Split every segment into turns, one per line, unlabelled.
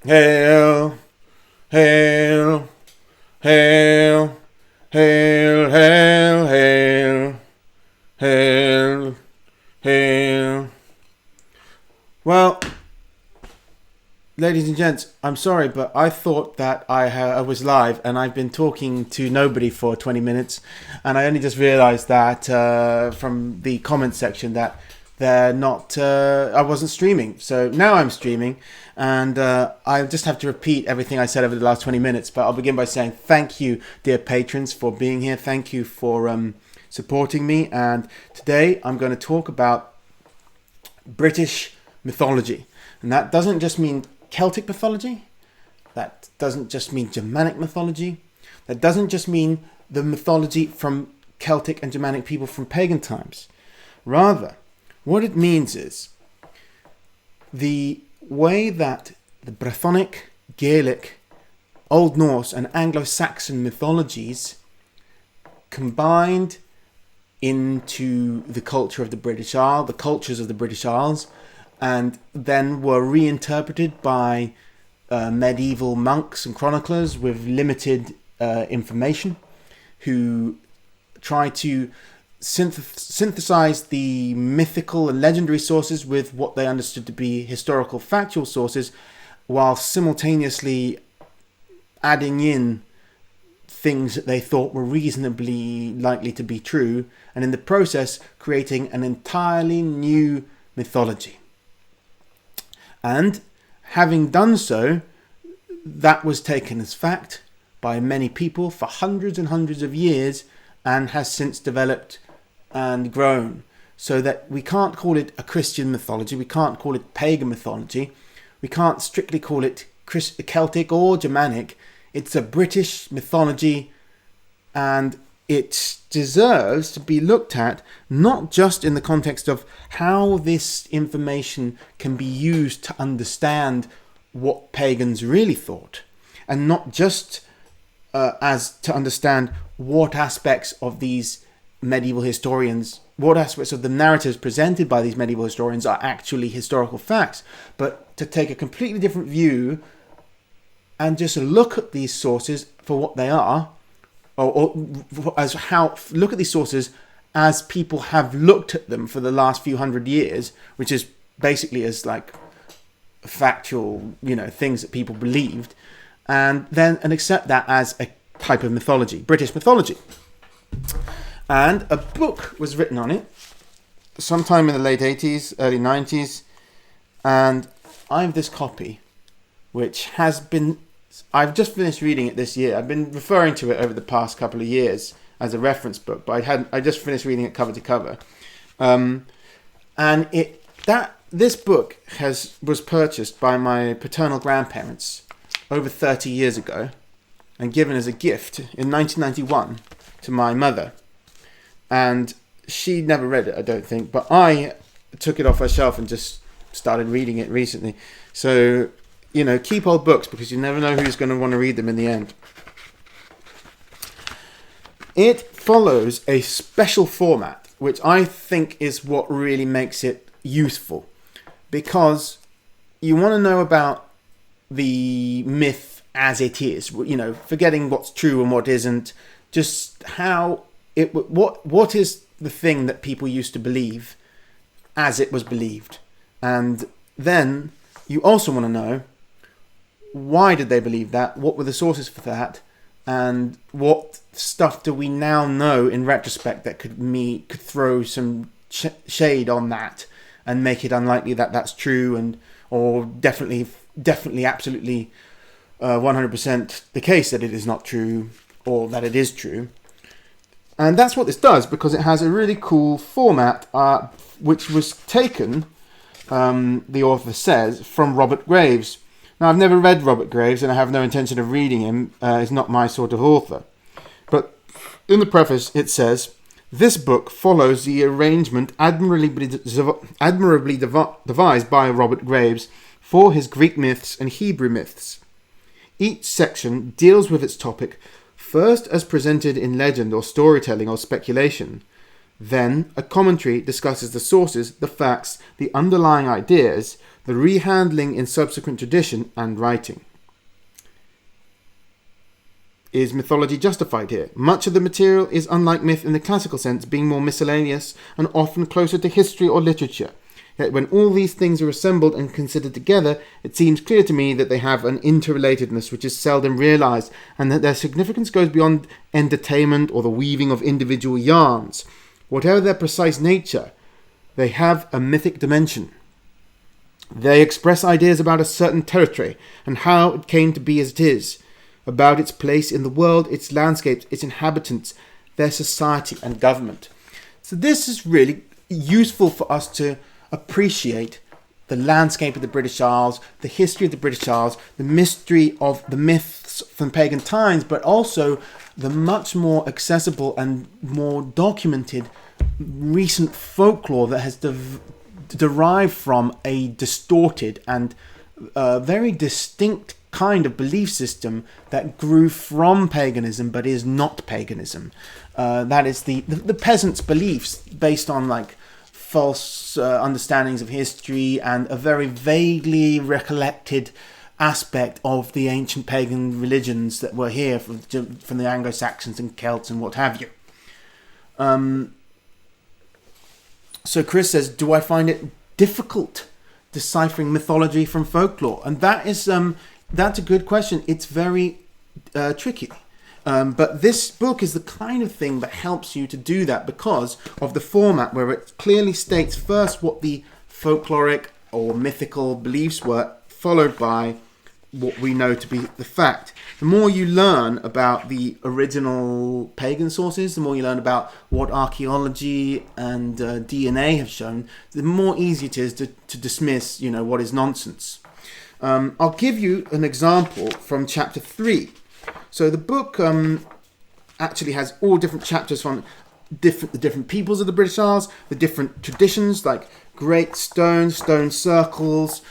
Hail, hail, hail, hail, hail, hail, hail, hail. Well, ladies and gents, I'm sorry, but I thought that I was live, and I've been talking to nobody for 20 minutes, and I only just realised that from the comment section that they're not. I wasn't streaming, so now I'm streaming, and I just have to repeat everything I said over the last 20 minutes. But I'll begin by saying thank you, dear patrons, for being here. Thank you for supporting me, and today I'm going to talk about British mythology, and that doesn't just mean Celtic mythology. That doesn't just mean Germanic mythology. That doesn't just mean the mythology from Celtic and Germanic people from pagan times. Rather, what it means is the way that the Brythonic, Gaelic, Old Norse and Anglo-Saxon mythologies combined into the culture of the British Isles, the cultures of the British Isles, and then were reinterpreted by medieval monks and chroniclers with limited information, who try to synthesize the mythical and legendary sources with what they understood to be historical factual sources, while simultaneously adding in things that they thought were reasonably likely to be true, and in the process creating an entirely new mythology. And having done so, that was taken as fact by many people for hundreds and hundreds of years, and has since developed and grown, so that we can't call it a Christian mythology, we can't call it pagan mythology, we can't strictly call it Celtic or Germanic. It's a British mythology, and it deserves to be looked at not just in the context of how this information can be used to understand what pagans really thought, and not just as to understand what aspects of these medieval historians, what aspects of the narratives presented by these medieval historians are actually historical facts, but to take a completely different view and just look at these sources for what they are, or as how look at these sources as people have looked at them for the last few hundred years, which is basically as like factual, things that people believed, and accept that as a type of mythology, British mythology. And a book was written on it sometime in the late 80s, early 90s, and I have this copy, which I've just finished reading it this year. I've been referring to it over the past couple of years as a reference book, but I just finished reading it cover to cover. This book was purchased by my paternal grandparents over 30 years ago, and given as a gift in 1991 to my mother. And she never read it, I don't think, but I took it off her shelf and just started reading it recently. So, keep old books, because you never know who's going to want to read them in the end. It follows a special format, which I think is what really makes it useful, because you want to know about the myth as it is, forgetting what's true and what isn't, just how what is the thing that people used to believe as it was believed. And then you also want to know, why did they believe that? What were the sources for that? And what stuff do we now know in retrospect that could throw some shade on that and make it unlikely that that's true, or definitely absolutely 100% the case that it is not true, or that it is true. And that's what this does, because it has a really cool format, which was taken, the author says, from Robert Graves. Now, I've never read Robert Graves, and I have no intention of reading him. He's not my sort of author. But in the preface, it says, "This book follows the arrangement admirably devised by Robert Graves for his Greek myths and Hebrew myths. Each section deals with its topic first as presented in legend or storytelling or speculation. Then a commentary discusses the sources, the facts, the underlying ideas,
the rehandling in subsequent tradition and writing. Is mythology justified here? Much of the material is unlike myth in the classical sense, being more miscellaneous and often closer to history or literature. Yet when all these things are assembled and considered together, it seems clear to me that they have an interrelatedness which is seldom realized, and that their significance goes beyond entertainment or the weaving of individual yarns. Whatever their precise nature, they have a mythic dimension. They express ideas about a certain territory and how it came to be as it is, about its place in the world, its landscapes, its inhabitants, their society and government. So this is really useful for us to appreciate the landscape of the British Isles, the history of the British Isles, the mystery of the myths from pagan times, but also the much more accessible and more documented recent folklore that has derived from a distorted and very distinct kind of belief system that grew from paganism but is not paganism. That is the peasants' beliefs based on like false understandings of history and a very vaguely recollected aspect of the ancient pagan religions that were here from the Anglo-Saxons and Celts and what have you. So Chris says, do I find it difficult deciphering mythology from folklore? And that is that's a good question. It's very tricky. But this book is the kind of thing that helps you to do that because of the format where it clearly states first what the folkloric or mythical beliefs were, followed by what we know to be the fact. The more you learn about the original pagan sources, the more you learn about what archaeology and DNA have shown, the more easy it is to dismiss, what is nonsense. I'll give you an example from chapter 3. So the book actually has all different chapters from the different peoples of the British Isles, the different traditions like Great Stone, Stone Circles,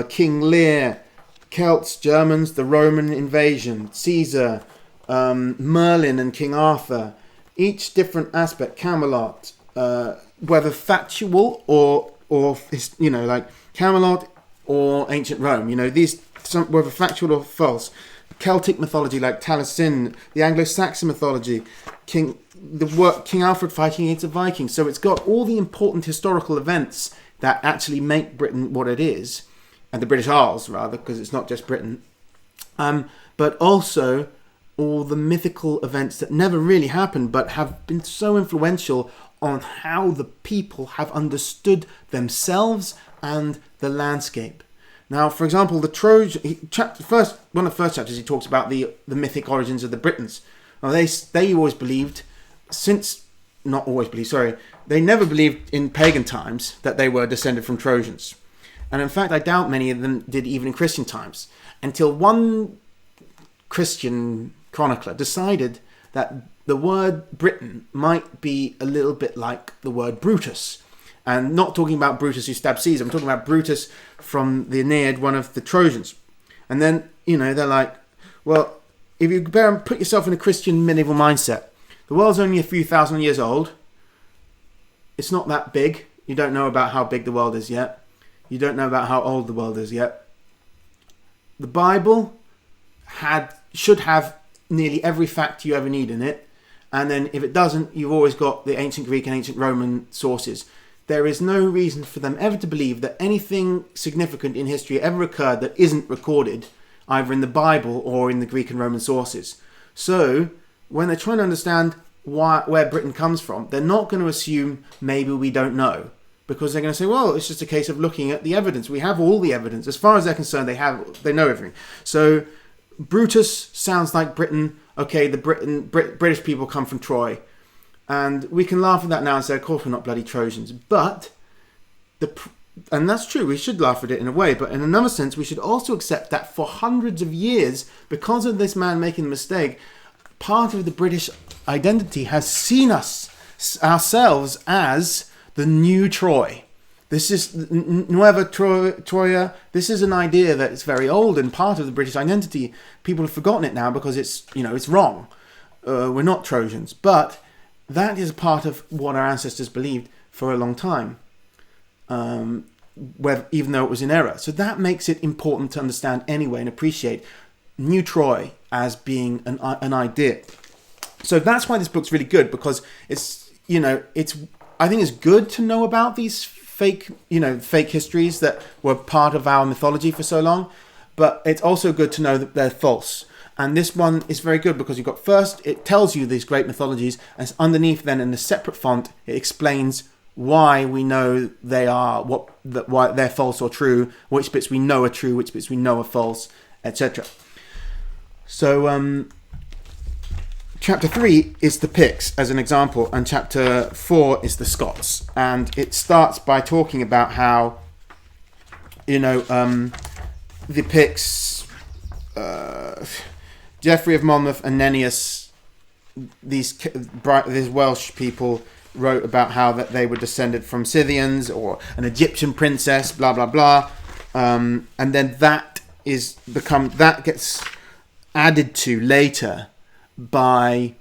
King Lear, Celts, Germans, the Roman invasion, Caesar, Merlin and King Arthur. Each different aspect, Camelot, whether factual or like Camelot or ancient Rome. Whether factual or false. Celtic mythology like Taliesin, the Anglo-Saxon mythology, King Alfred fighting against the Vikings. So it's got all the important historical events that actually make Britain what it is, and the British Isles rather, because it's not just Britain. But also all the mythical events that never really happened, but have been so influential on how the people have understood themselves and the landscape. Now, for example, the Trojan, one of the first chapters, he talks about the mythic origins of the Britons. Now, they always believed, they never believed in pagan times that they were descended from Trojans. And in fact, I doubt many of them did even in Christian times, until one Christian chronicler decided that the word Britain might be a little bit like the word Brutus. And not talking about Brutus who stabbed Caesar, I'm talking about Brutus from the Aeneid, one of the Trojans. And then, they're like, well, if you put yourself in a Christian medieval mindset, the world's only a few thousand years old. It's not that big. You don't know about how big the world is yet. You don't know about how old the world is yet. The Bible should have nearly every fact you ever need in it. And then if it doesn't, you've always got the ancient Greek and ancient Roman sources. There is no reason for them ever to believe that anything significant in history ever occurred that isn't recorded, either in the Bible or in the Greek and Roman sources. So, when they're trying to understand where Britain comes from, they're not going to assume maybe we don't know. Because they're going to say, well, it's just a case of looking at the evidence. We have all the evidence. As far as they're concerned, they know everything. So, Brutus sounds like Britain. Okay, the British people come from Troy. And we can laugh at that now and say, of course we're not bloody Trojans. But, and that's true, we should laugh at it in a way. But in another sense, we should also accept that for hundreds of years, because of this man making the mistake, part of the British identity has seen ourselves as the new Troy. This is Nueva Troya. This is an idea that is very old and part of the British identity. People have forgotten it now because it's wrong. We're not Trojans. But that is part of what our ancestors believed for a long time. even though it was in error. So that makes it important to understand anyway and appreciate New Troy as being an idea. So that's why this book's really good, because it's, I think it's good to know about these fake histories that were part of our mythology for so long, but it's also good to know that they're false. And this one is very good because first, it tells you these great mythologies, and underneath then in a separate font, it explains why we know they are, why they're false or true, which bits we know are true, which bits we know are false, etc. So, Chapter 3 is the Picts, as an example, and Chapter 4 is the Scots. And it starts by talking about how, the Picts, Geoffrey of Monmouth and Nennius, these Welsh people, wrote about how that they were descended from Scythians or an Egyptian princess, blah, blah, blah. And then that gets added to later by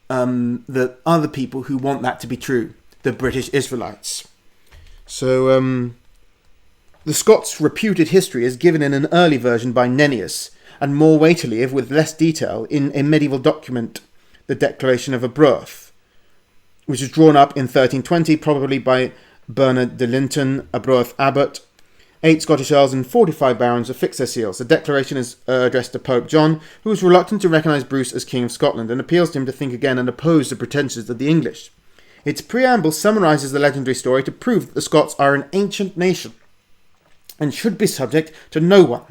the other people who want that to be true, the British Israelites. So the Scots' reputed history is given in an early version by Nennius, and more weightily, if with less detail, in a medieval document, the Declaration of Arbroath, which was drawn up in 1320, probably by Bernard de Linton, Arbroath abbot. 8 Scottish earls and 45 barons affix their seals. The declaration is addressed to Pope John, who was reluctant to recognise Bruce as King of Scotland, and appeals to him to think again and oppose the pretensions of the English. Its preamble summarises the legendary story to prove that the Scots are an ancient nation and should be subject to no one.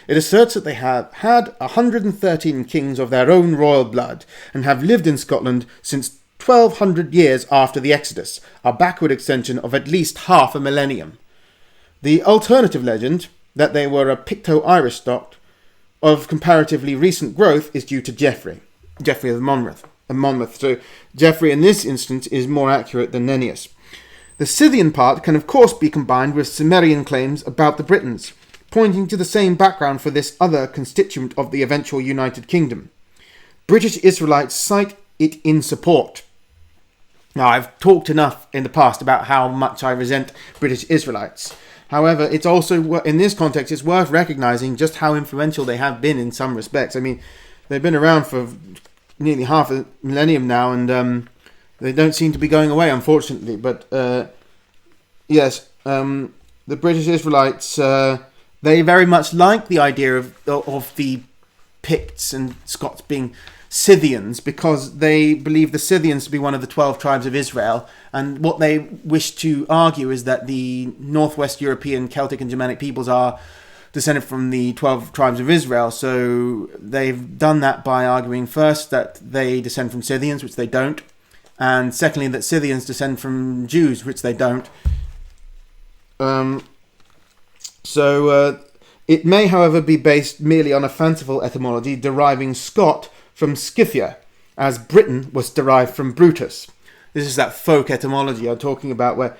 It asserts that they have had 113 kings of their own royal blood and have lived in Scotland since 1200 years after the Exodus, a backward extension of at least half a millennium. The alternative legend, that they were a Picto-Irish stock of comparatively recent growth, is due to Geoffrey of Monmouth. So Geoffrey in this instance is more accurate than Nennius. The Scythian part can of course be combined with Cimmerian claims about the Britons, pointing to the same background for this other constituent of the eventual United Kingdom. British Israelites cite it in support. Now, I've talked enough in the past about how much I resent British Israelites. However, it's also, in this context, it's worth recognising just how influential they have been in some respects. I mean, they've been around for nearly half a millennium now, and they don't seem to be going away, unfortunately. But, yes, the British Israelites, they very much like the idea of the Picts and Scots being Scythians, because they believe the Scythians to be one of the 12 tribes of Israel, and what they wish to argue is that the northwest European Celtic and Germanic peoples are descended from the 12 tribes of Israel. So they've done that by arguing first that they descend from Scythians, which they don't, and secondly that Scythians descend from Jews, which they don't. It may, however, be based merely on a fanciful etymology deriving Scot from Scythia, as Britain was derived from Brutus. This is that folk etymology I'm talking about, where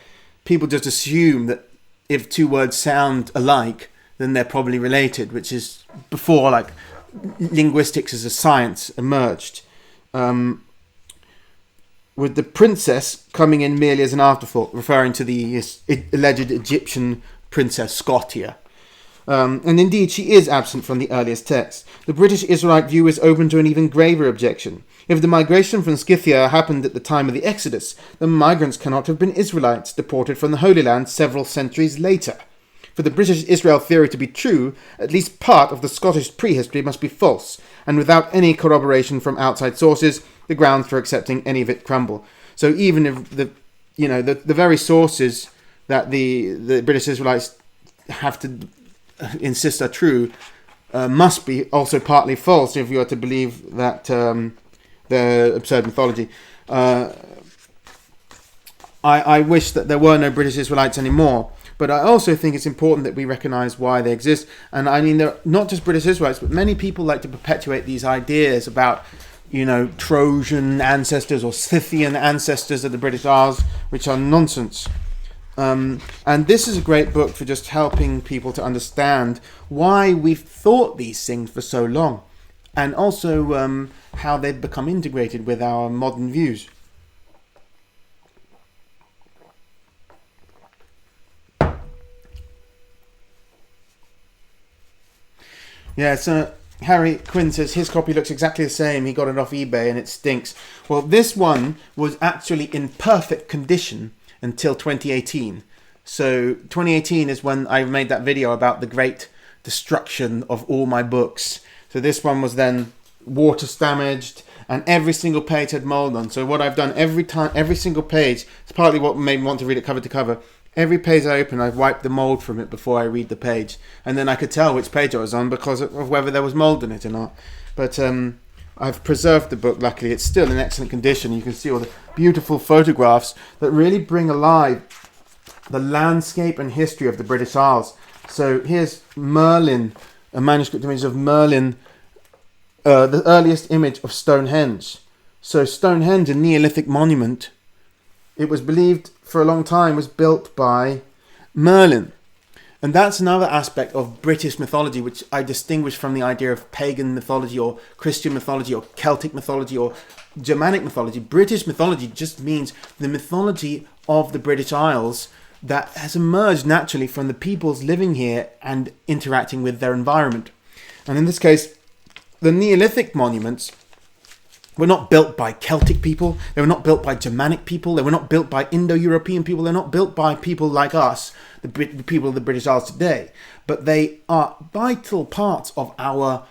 people just assume that if two words sound alike, then they're probably related, which is before linguistics as a science emerged. With the princess coming in merely as an afterthought, referring to the alleged Egyptian princess Scotia. And indeed, she is absent from the earliest texts. The British Israelite view is open to an even graver objection. If the migration from Scythia happened at the time of the Exodus, the migrants cannot have been Israelites deported from the Holy Land several centuries later. For the British Israel theory to be true, at least part of the Scottish prehistory must be false, and without any corroboration from outside sources, the grounds for accepting any of it crumble. So even if the very sources that the British Israelites have to insist are true must be also partly false if you are to believe that the absurd mythology. I wish that there were no British Israelites anymore, but I also think it's important that we recognise why they exist. And I mean, they're not just British Israelites, but many people like to perpetuate these ideas about, Trojan ancestors or Scythian ancestors of the British Isles, which are nonsense. And this is a great book for just helping people to understand why we've thought these things for so long, and also how they've become integrated with our modern views. Yeah, so Harry Quinn says his copy looks exactly the same. He got it off eBay and it stinks. Well, this one was actually in perfect condition until 2018. So 2018 is when I made that video about the great destruction of all my books. So this one was then water damaged and every single page had mold on. So what I've done every single page, it's partly what made me want to read it cover to cover. Every page I open, I've wiped the mold from it before I read the page. And then I could tell which page I was on because of whether there was mold in it or not. But I've preserved the book, luckily. It's still in excellent condition. You can see all the beautiful photographs that really bring alive the landscape and history of the British Isles. So here's Merlin, a manuscript image of Merlin, the earliest image of Stonehenge. So Stonehenge, a Neolithic monument, it was believed for a long time was built by Merlin. And that's another aspect of British mythology which I distinguish from the idea of pagan mythology or Christian mythology or Celtic mythology or Germanic mythology. British mythology just means the mythology of the British Isles that has emerged naturally from the peoples living here and interacting with their environment. And in this case, the Neolithic monuments were not built by Celtic people, they were not built by Germanic people, they were not built by Indo-European people, they're not built by people like us, the people of the British Isles today, but they are vital parts of our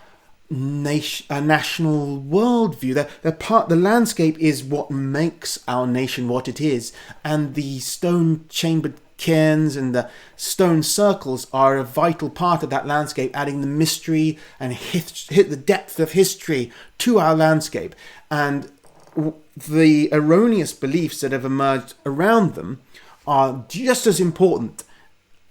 national worldview. The landscape is what makes our nation what it is, and the stone chambered cairns and the stone circles are a vital part of that landscape, adding the mystery and the depth of history to our landscape. And the erroneous beliefs that have emerged around them are just as important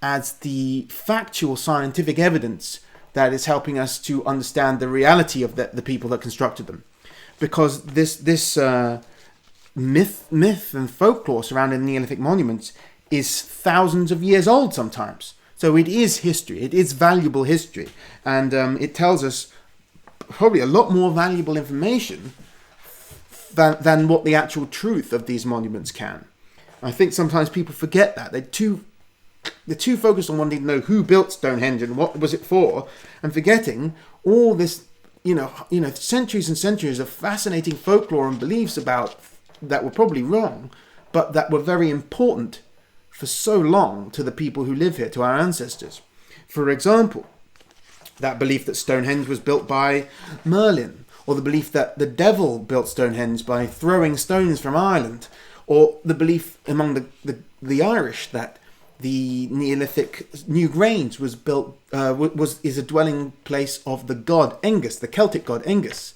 as the factual scientific evidence that is helping us to understand the reality of the people that constructed them. Because this myth and folklore surrounding Neolithic monuments is thousands of years old sometimes. So it is history. It is valuable history. And it tells us probably a lot more valuable information than what the actual truth of these monuments can. I think sometimes people forget that. They're too focused on wanting to know who built Stonehenge and what was it for, and forgetting all this, centuries and centuries of fascinating folklore and beliefs about that were probably wrong, but that were very important for so long to the people who live here, to our ancestors. For example, that belief that Stonehenge was built by Merlin, or the belief that the devil built Stonehenge by throwing stones from Ireland, or the belief among the Irish that the Neolithic Newgrange was built is a dwelling place of the god Engus, the Celtic god Engus,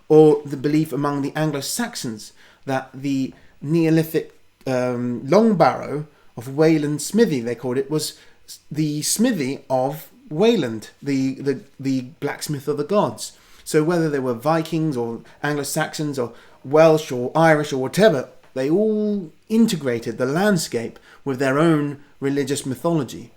or the belief among the Anglo-Saxons that the Neolithic long barrow of Wayland Smithy, they called it, was the smithy of Wayland, the blacksmith of the gods. So whether they were Vikings or Anglo-Saxons or Welsh or Irish or whatever, they all integrated the landscape with their own religious mythology.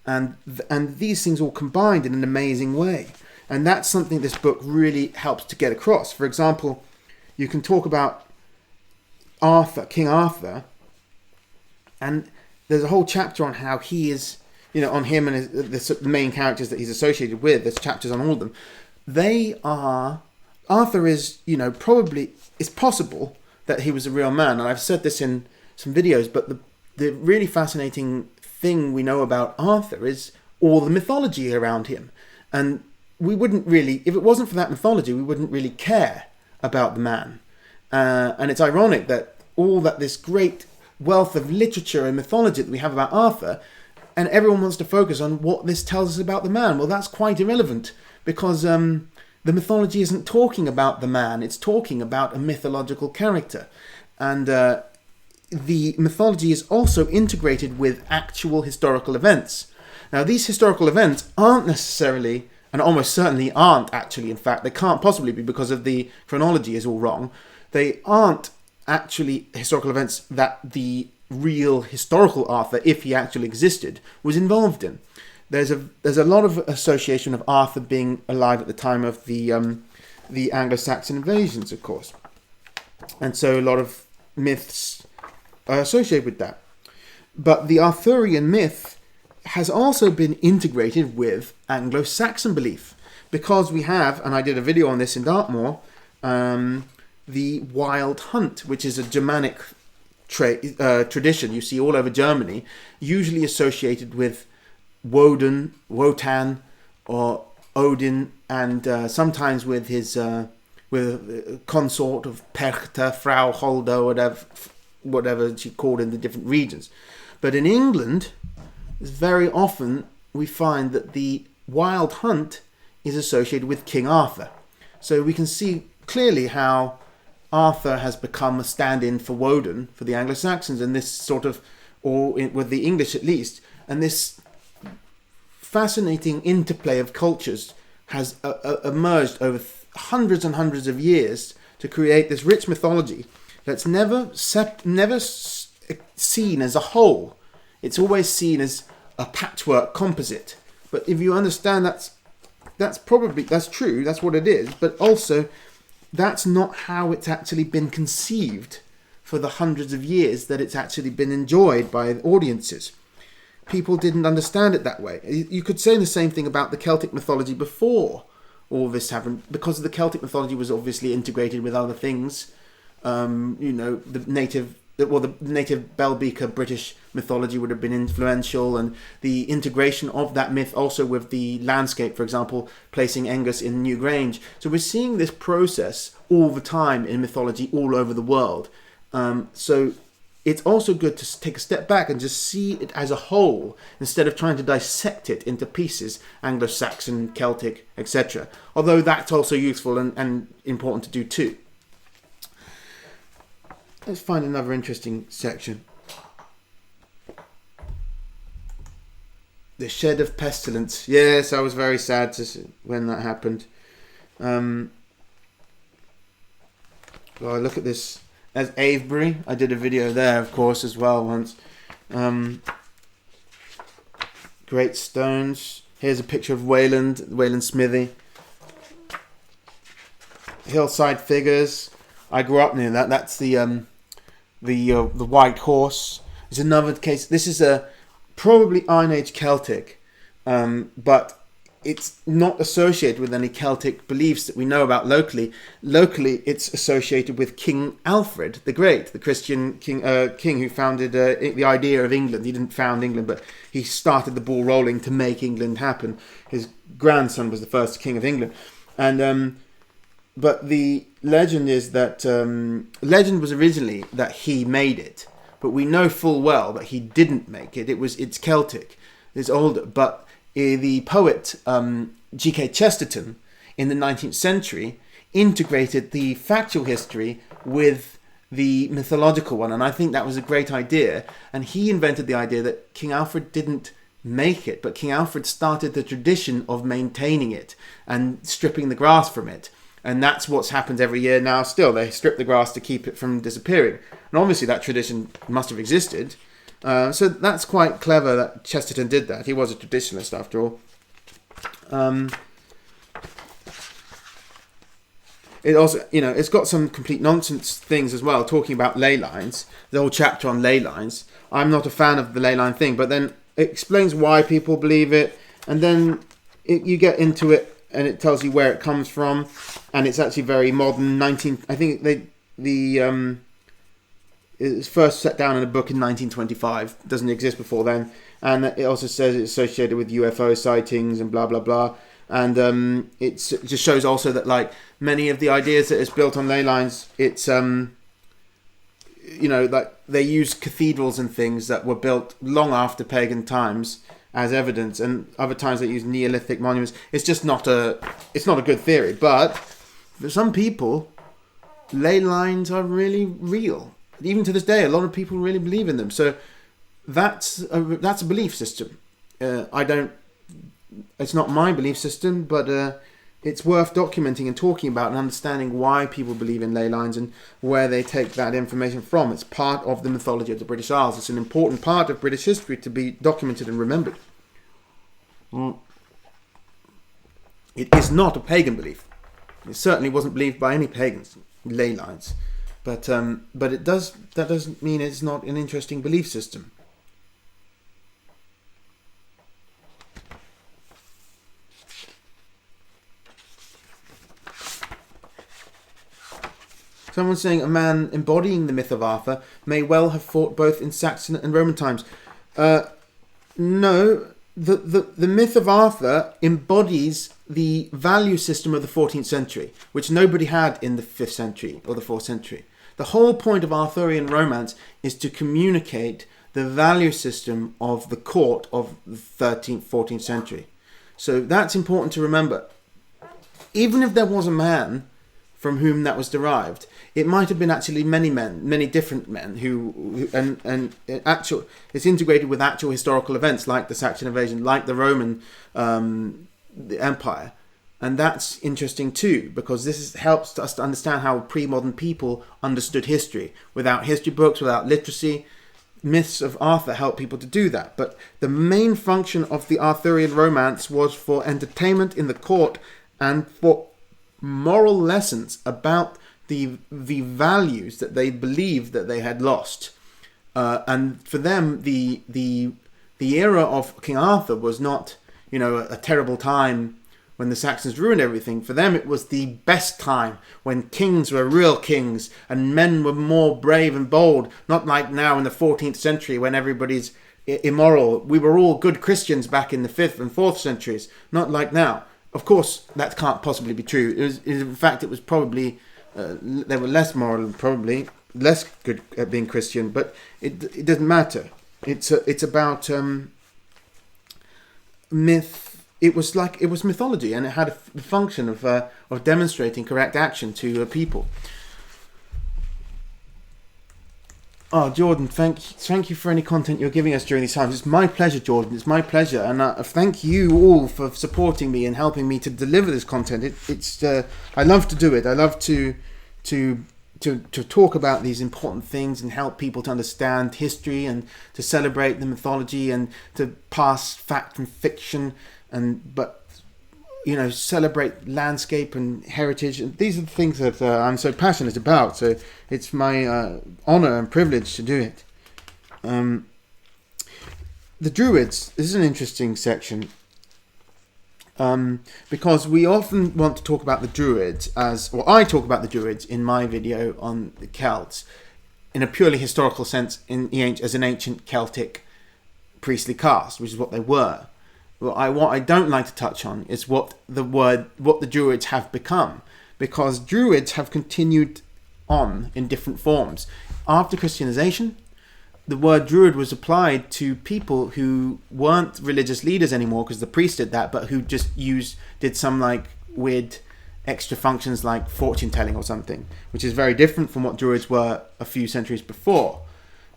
And these things all combined in an amazing way. And that's something this book really helps to get across. For example, you can talk about Arthur, King Arthur, and there's a whole chapter on how he is, on him and the main characters that he's associated with. There's chapters on all of them. Arthur is, probably, it's possible that he was a real man. And I've said this in some videos, but the really fascinating thing we know about Arthur is all the mythology around him. And we wouldn't really, if it wasn't for that mythology, we wouldn't really care about the man. And it's ironic that this great wealth of literature and mythology that we have about Arthur, and everyone wants to focus on what this tells us about the man. Well, that's quite irrelevant, because the mythology isn't talking about the man, it's talking about a mythological character. And the mythology is also integrated with actual historical events. Now, these historical events aren't necessarily, and almost certainly aren't actually, in fact, they can't possibly be because of the chronology is all wrong. They aren't actually historical events that the real historical Arthur, if he actually existed, was involved in. There's a lot of association of Arthur being alive at the time of the Anglo-Saxon invasions, of course. And so a lot of myths are associated with that. But the Arthurian myth has also been integrated with Anglo-Saxon belief. because we have, and I did a video on this in Dartmoor, the wild hunt, which is a Germanic tradition you see all over Germany, usually associated with Wotan, or Odin, and sometimes with his consort of Perchta, Frau Holder, whatever she called in the different regions. But in England, very often we find that the wild hunt is associated with King Arthur. So we can see clearly how Arthur has become a stand-in for Woden for the Anglo-Saxons, and this sort of, or with the English at least, and this fascinating interplay of cultures has emerged over hundreds and hundreds of years to create this rich mythology that's never seen as a whole. It's always seen as a patchwork composite. But if you understand that's true, that's what it is, but also that's not how it's actually been conceived for the hundreds of years that it's actually been enjoyed by audiences. People didn't understand it that way. You could say the same thing about the Celtic mythology before all this happened, because the Celtic mythology was obviously integrated with other things. The native Bell-Beaker British mythology would have been influential, and the integration of that myth also with the landscape, for example, placing Angus in Newgrange. So we're seeing this process all the time in mythology all over the world. So it's also good to take a step back and just see it as a whole, instead of trying to dissect it into pieces, Anglo-Saxon, Celtic, etc. Although that's also useful and important to do too. Let's find another interesting section. The shed of pestilence. Yes, I was very sad when that happened. Look at this. As Avebury, I did a video there, of course, as well once. Great stones. Here's a picture of Wayland Smithy. Hillside figures. I grew up near that. That's the White Horse. There's another case. This is probably Iron Age Celtic, but it's not associated with any Celtic beliefs that we know about locally. Locally, it's associated with King Alfred the Great, the Christian king who founded the idea of England. He didn't found England, but he started the ball rolling to make England happen. His grandson was the first king of England, and but the legend is that legend was originally that he made it, but we know full well that he didn't make it. It's Celtic, it's older, but the poet G.K. Chesterton in the 19th century integrated the factual history with the mythological one, and I think that was a great idea. And he invented the idea that King Alfred didn't make it, but King Alfred started the tradition of maintaining it and stripping the grass from it. And that's what's happened every year now still. They strip the grass to keep it from disappearing. And obviously that tradition must have existed. So that's quite clever that Chesterton did that. He was a traditionalist after all. It also, it's got some complete nonsense things as well, talking about ley lines. The whole chapter on ley lines. I'm not a fan of the ley line thing, but then it explains why people believe it, and then you get into it, and it tells you where it comes from, and it's actually very modern. I think it was first set down in a book in 1925. It doesn't exist before then, and it also says it's associated with UFO sightings and blah blah blah. And it just shows also that like many of the ideas that is built on ley lines, it's like they use cathedrals and things that were built long after pagan times as evidence, and other times they use Neolithic monuments. It's just not a good theory. But for some people, ley lines are really real. Even to this day, a lot of people really believe in them. So that's a belief system. It's not my belief system, but it's worth documenting and talking about and understanding why people believe in ley lines and where they take that information from. It's part of the mythology of the British Isles. It's an important part of British history to be documented and remembered. It is not a pagan belief. It certainly wasn't believed by any pagans, ley lines. But that doesn't mean it's not an interesting belief system. Someone's saying a man embodying the myth of Arthur may well have fought both in Saxon and Roman times. No, the myth of Arthur embodies the value system of the 14th century, which nobody had in the 5th century or the 4th century. The whole point of Arthurian romance is to communicate the value system of the court of the 13th, 14th century. So that's important to remember. Even if there was a man from whom that was derived, it might have been actually many men, many different men and it's integrated with actual historical events like the Saxon invasion, like the Roman the Empire. And that's interesting too, because helps us to understand how pre-modern people understood history. Without history books, without literacy, myths of Arthur help people to do that. But the main function of the Arthurian romance was for entertainment in the court and for moral lessons about the values that they believed that they had lost. And for them, the era of King Arthur was not, a terrible time when the Saxons ruined everything. For them, it was the best time when kings were real kings and men were more brave and bold. Not like now in the 14th century when everybody's immoral. We were all good Christians back in the 5th and 4th centuries. Not like now. Of course, that can't possibly be true. In fact, it was probably they were less moral, probably less good at being Christian. But it doesn't matter. It's about myth. It was mythology, and it had the function of demonstrating correct action to people. Oh, Jordan, thank you for any content you're giving us during these times. It's my pleasure, Jordan. It's my pleasure, and thank you all for supporting me and helping me to deliver this content. I love to do it. I love to talk about these important things and help people to understand history and to celebrate the mythology and to pass fact from fiction. But celebrate landscape and heritage, and these are the things that I'm so passionate about. So it's my honor and privilege to do it. The Druids. This is an interesting section because we often want to talk about the Druids I talk about the Druids in my video on the Celts in a purely historical sense, as an ancient Celtic priestly caste, which is what they were. What I don't like to touch on is what the Druids have become, because Druids have continued on in different forms. After Christianization, the word Druid was applied to people who weren't religious leaders anymore, because the priest did that, but who just did some weird extra functions like fortune telling or something, which is very different from what Druids were a few centuries before.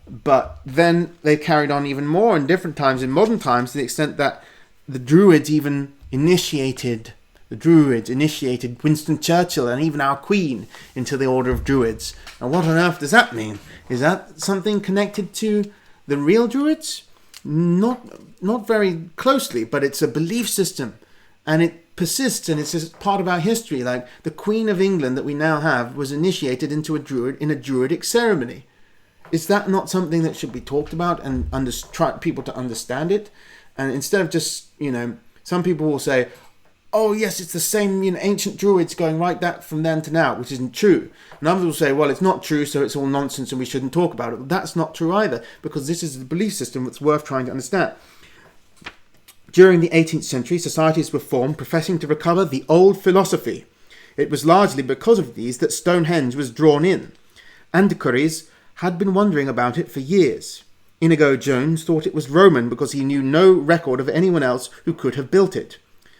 But then they carried on even more in different times, in modern times, to the extent that the Druids initiated Winston Churchill and even our Queen into the Order of Druids. Now, what on earth does that mean? Is that something connected to the real Druids? Not very closely, but it's a belief system, and it persists, and it's just part of our history. Like the Queen of England that we now have was initiated into a Druid in a Druidic ceremony. Is that not something that should be talked about and try people to understand it? And instead of just, some people will say, oh yes, it's the same ancient Druids going right back from then to now, which isn't true. And others will say, well, it's not true, so it's all nonsense and we shouldn't talk about it. But that's not true either, because this is the belief system that's worth trying to understand. During the 18th century, societies were formed professing to recover the old philosophy. It was largely because of these that Stonehenge was drawn in. Antiquaries had been wondering about it for years. Inigo Jones thought it was Roman because he knew no record of anyone else who could have built it.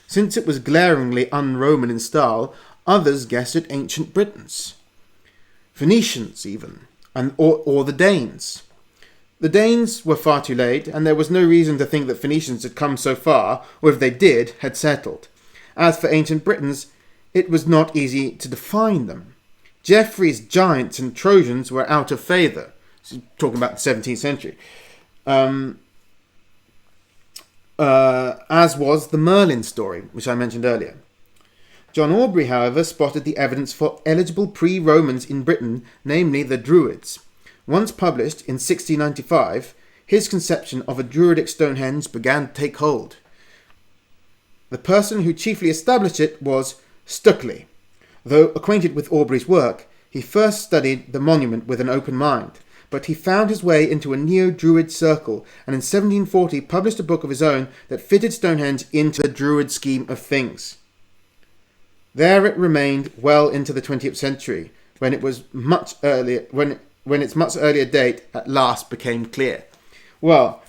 Since it was glaringly un-Roman in style, others guessed it ancient Britons. Phoenicians even, or the Danes. The Danes were far too late, and there was no reason to think that Phoenicians had come so far, or if they did, had settled. As for ancient Britons, it was not easy to define them. Geoffrey's giants and Trojans were out of favour. Talking about the 17th century. As was the Merlin story, which I mentioned earlier. John Aubrey, however, spotted the evidence for eligible pre-Romans in Britain, namely the Druids. Once published in 1695, his conception of a Druidic Stonehenge began to take hold. The person who chiefly established it was Stukely. Though acquainted with Aubrey's work, He first studied the monument with an open mind, but he found his way into a neo-Druid circle, and in 1740 published a book of his own that fitted Stonehenge into the Druid scheme of things. There it remained well into the 20th century, when its much earlier date at last became clear. Well,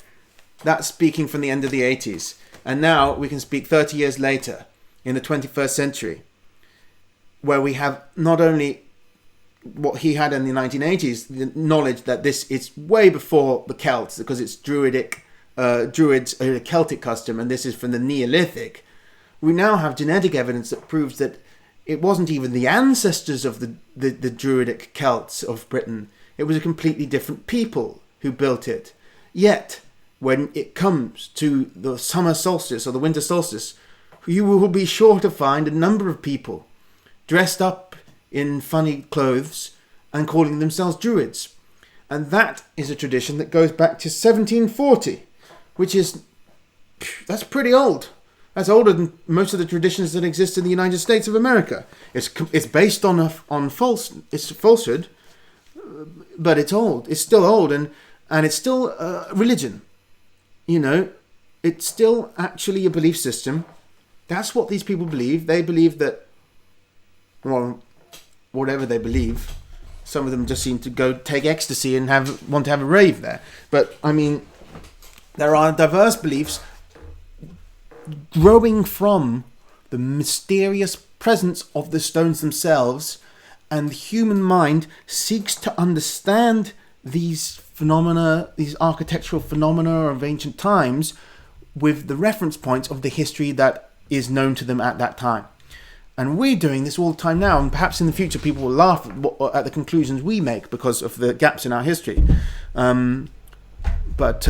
that's speaking from the end of the 80s, and now we can speak 30 years later, in the 21st century, where we have not only what he had in the 1980s, the knowledge that this is way before the Celts, because it's Druids, a Celtic custom, and this is from the Neolithic. We now have genetic evidence that proves that it wasn't even the ancestors of the Druidic Celts of Britain. It was a completely different people who built it. Yet, when it comes to the summer solstice or the winter solstice, you will be sure to find a number of people dressed up in funny clothes and calling themselves Druids. And that is a tradition that goes back to 1740, that's pretty old. That's older than most of the traditions that exist in the United States of America. It's based on falsehood, but it's old. It's still old, and it's still religion. You know, it's still actually a belief system. That's what these people believe. They believe that, well, whatever they believe. Some of them just seem to go take ecstasy and want to have a rave there. But, I mean, there are diverse beliefs growing from the mysterious presence of the stones themselves, and the human mind seeks to understand these phenomena, these architectural phenomena of ancient times, with the reference points of the history that is known to them at that time. And we're doing this all the time now, and perhaps in the future people will laugh at the conclusions we make because of the gaps in our history. But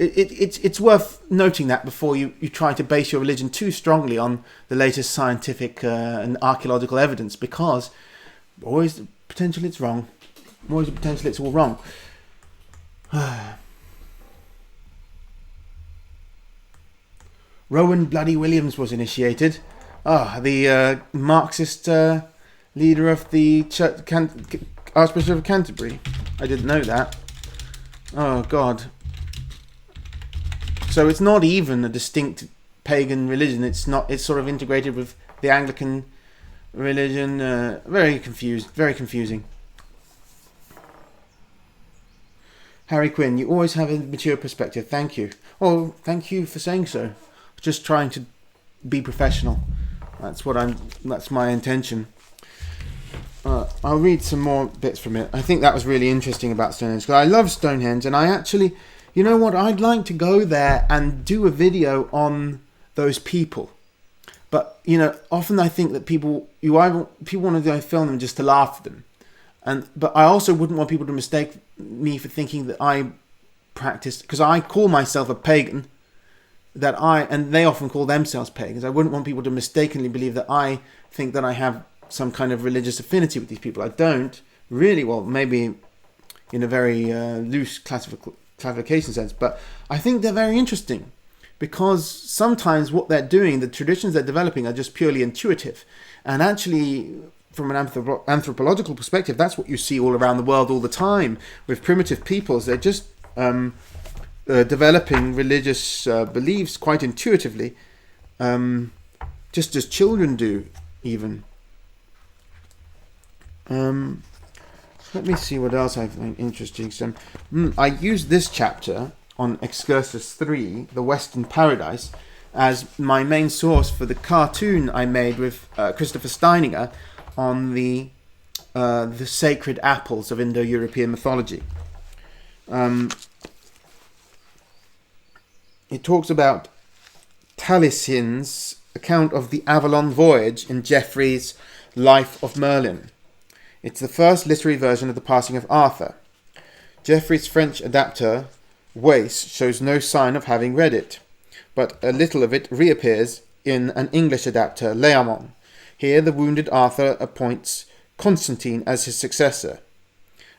it's worth noting that before you try to base your religion too strongly on the latest scientific and archaeological evidence, because always the potential it's wrong. Always the potential it's all wrong. Rowan Bloody Williams was initiated. The Marxist leader of the Archbishop of Canterbury. I didn't know that. Oh, God. So it's not even a distinct pagan religion. It's sort of integrated with the Anglican religion. Very confusing. Harry Quinn, you always have a mature perspective. Thank you. Oh, thank you for saying so. Just trying to be professional. That's my intention. I'll read some more bits from it. I think that was really interesting about Stonehenge, because I love Stonehenge, and I actually, you know what, I'd like to go there and do a video on those people. But, you know, often I think that people want to go film them just to laugh at them. But I also wouldn't want people to mistake me for thinking that I practice, because I call myself a pagan, and they often call themselves pagans. I wouldn't want people to mistakenly believe that I think that I have some kind of religious affinity with these people. I don't really. Well, maybe in a very loose classification sense, but I think they're very interesting, because sometimes what they're doing, the traditions they're developing, are just purely intuitive. And actually, from an anthropological perspective, that's what you see all around the world all the time with primitive peoples. They're just developing religious beliefs quite intuitively, just as children do, even. Let me see what else I find interesting. I used this chapter on Excursus 3, The Western Paradise, as my main source for the cartoon I made with Christopher Steininger on the sacred apples of Indo-European mythology. It talks about Taliesin's account of the Avalon voyage in Geoffrey's Life of Merlin. It's the first literary version of the passing of Arthur. Geoffrey's French adapter, Wace, shows no sign of having read it, but a little of it reappears in an English adapter, Layamonn. Here the wounded Arthur appoints Constantine as his successor,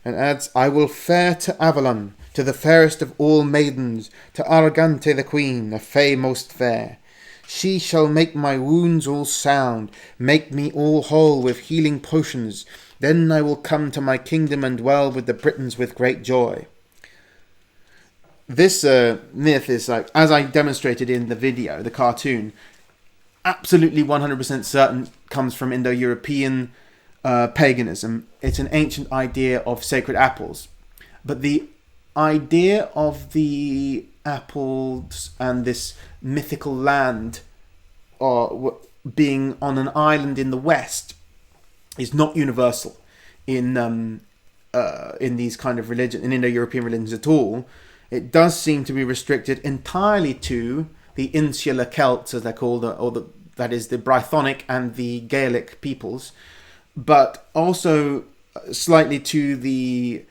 and adds, "I will fare to Avalon, to the fairest of all maidens, to Argante the queen, a fay most fair. She shall make my wounds all sound, make me all whole with healing potions, Then I will come to my kingdom and dwell with the Britons with great joy. This myth is, like, as I demonstrated in the video, the cartoon, absolutely 100% certain comes from Indo-European paganism. It's an ancient idea of sacred apples. But the idea of the apples and this mythical land being on an island in the West is not universal in these kind of religion, in Indo-European religions at all. It does seem to be restricted entirely to the insular Celts, as they're called, that is the Brythonic and the Gaelic peoples, but also slightly to the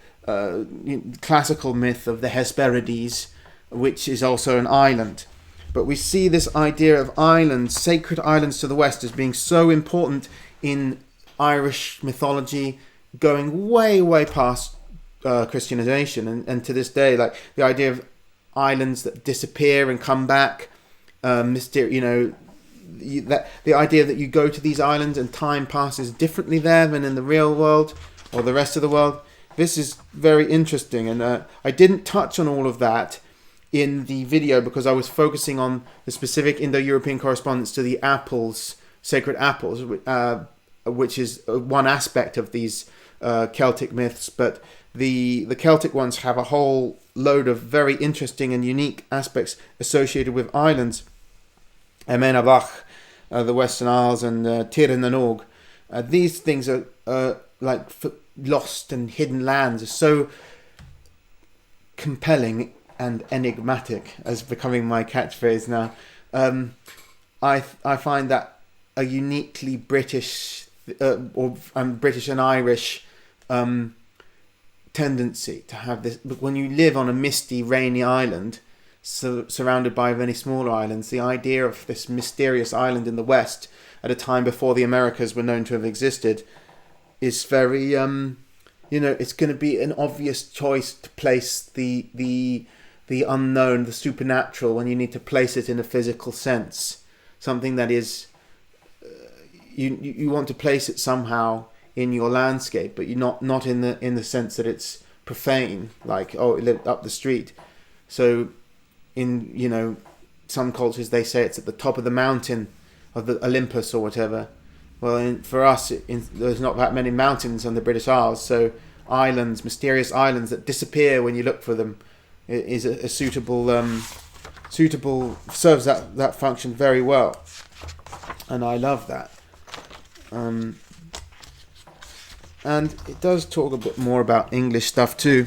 classical myth of the Hesperides, which is also an island. But we see this idea of islands, sacred islands to the West, as being so important in Irish mythology, going way, way past Christianization, and to this day, like the idea of islands that disappear and come back, the idea that you go to these islands and time passes differently there than in the real world or the rest of the world. This is very interesting, and I didn't touch on all of that in the video because I was focusing on the specific Indo-European correspondence to the apples, sacred apples, which is one aspect of these Celtic myths, but the Celtic ones have a whole load of very interesting and unique aspects associated with islands. Emenabach, the Western Isles, and Tir na Nog. These things are like lost and hidden lands, are so compelling and enigmatic, as becoming my catchphrase now. I find that a uniquely British or British and Irish tendency to have this. But when you live on a misty, rainy island, surrounded by many smaller islands, the idea of this mysterious island in the West at a time before the Americas were known to have existed is very, it's going to be an obvious choice to place the unknown, the supernatural, when you need to place it in a physical sense. Something that is, you want to place it somehow in your landscape, but you're not in the sense that it's profane, like, oh, it lived up the street. So in some cultures they say it's at the top of the mountain of the Olympus or whatever. Well, for us, there's not that many mountains on the British Isles, so islands, mysterious islands that disappear when you look for them, is a suitable serves that function very well, and I love that. And it does talk a bit more about English stuff too.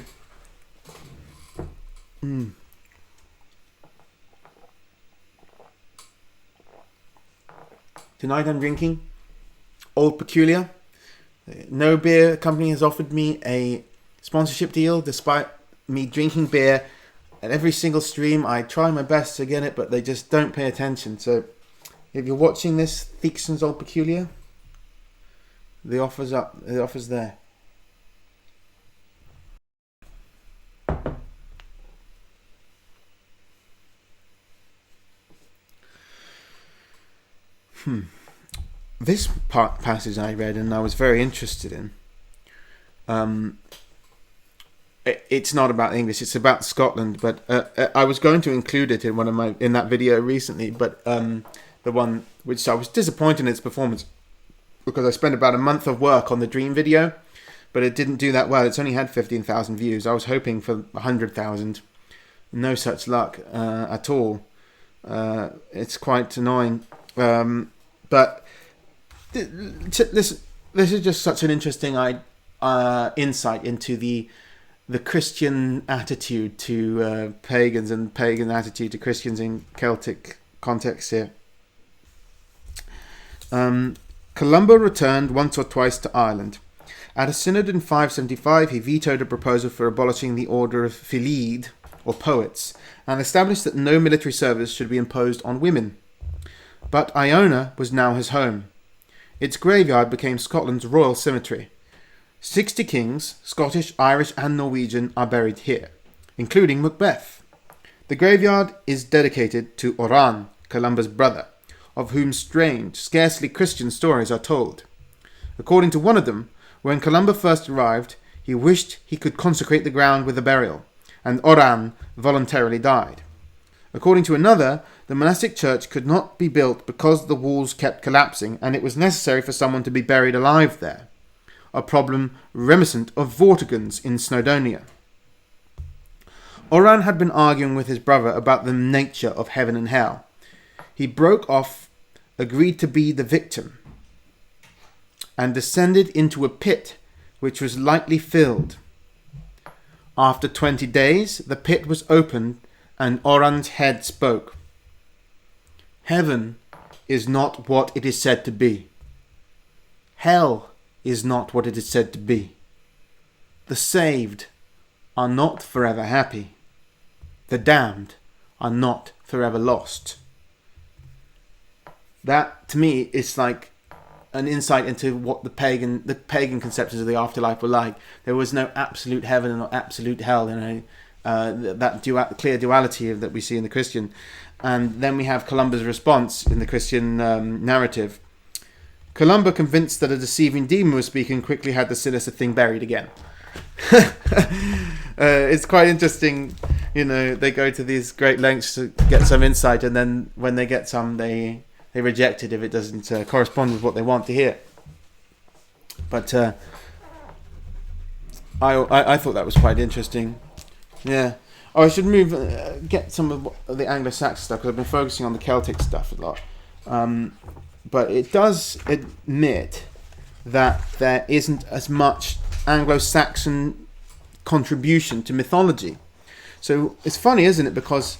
Tonight I'm drinking Old Peculiar. No Beer Company has offered me a sponsorship deal, despite me drinking beer at every single stream. I try my best to get it, but they just don't pay attention. So if you're watching this, Theakson's Old Peculiar, the offer's up. The offer's there. This passage I read and I was very interested in. It's not about English; it's about Scotland. But I was going to include it in that video recently, but the one which I was disappointed in its performance, because I spent about a month of work on the Dream video, but it didn't do that well. It's only had 15,000 views. I was hoping for 100,000. No such luck at all. It's quite annoying. But this is just such an interesting insight into the Christian attitude to pagans and pagan attitude to Christians in Celtic context here. Columba returned once or twice to Ireland. At a synod in 575, he vetoed a proposal for abolishing the order of Filiid, or poets, and established that no military service should be imposed on women. But Iona was now his home. Its graveyard became Scotland's royal cemetery. 60 kings, Scottish, Irish and Norwegian, are buried here, including Macbeth. The graveyard is dedicated to Oran, Columba's brother, of whom strange, scarcely Christian stories are told. According to one of them, When Columba first arrived, he wished he could consecrate the ground with a burial, and Oran voluntarily died. According to another, the monastic church could not be built because the walls kept collapsing, and it was necessary for someone to be buried alive there, a problem reminiscent of Vortigern's in Snowdonia. Oran had been arguing with his brother about the nature of heaven and hell. He broke off, agreed to be the victim, and descended into a pit which was lightly filled. After 20 days, the pit was opened, and Oran's head spoke. Heaven is not what it is said to be. Hell is not what it is said to be. The saved are not forever happy. The damned are not forever lost. That, to me, is like an insight into what the pagan conceptions of the afterlife were like. There was no absolute heaven and absolute hell, that clear duality that we see in the Christian. And then we have Columba's response in the Christian narrative. Columba, convinced that a deceiving demon was speaking, quickly had the sinister thing buried again. It's quite interesting, they go to these great lengths to get some insight, and then when they get some, they reject it if it doesn't correspond with what they want to hear. But I thought that was quite interesting. Yeah. Oh, I should get some of the Anglo-Saxon stuff, because I've been focusing on the Celtic stuff a lot. But it does admit that there isn't as much Anglo-Saxon contribution to mythology. So it's funny, isn't it? Because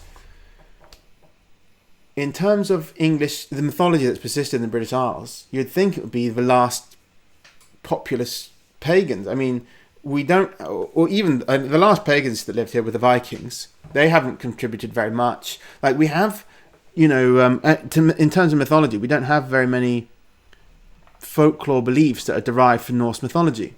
in terms of English, the mythology that's persisted in the British Isles, you'd think it would be the last populous pagans. I mean, we don't, or even the last pagans that lived here were the Vikings. They haven't contributed very much. Like we have, in terms of mythology, we don't have very many folklore beliefs that are derived from Norse mythology.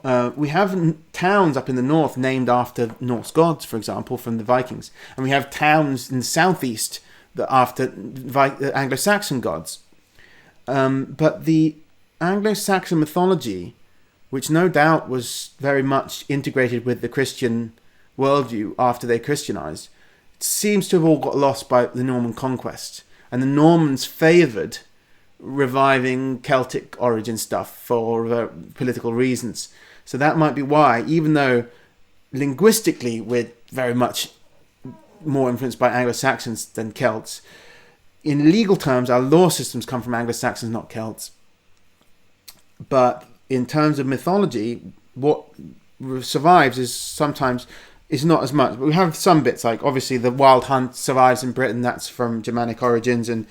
We have towns up in the north named after Norse gods, for example, from the Vikings. And we have towns in the southeast that after Anglo-Saxon gods. But the Anglo-Saxon mythology, which no doubt was very much integrated with the Christian worldview after they Christianized, seems to have all got lost by the Norman conquest. And the Normans favoured reviving Celtic origin stuff for political reasons. So that might be why, even though linguistically we're very much more influenced by Anglo-Saxons than Celts, in legal terms our law systems come from Anglo-Saxons, not Celts. But in terms of mythology, what survives is not as much. But we have some bits, like obviously the Wild Hunt survives in Britain, that's from Germanic origins, and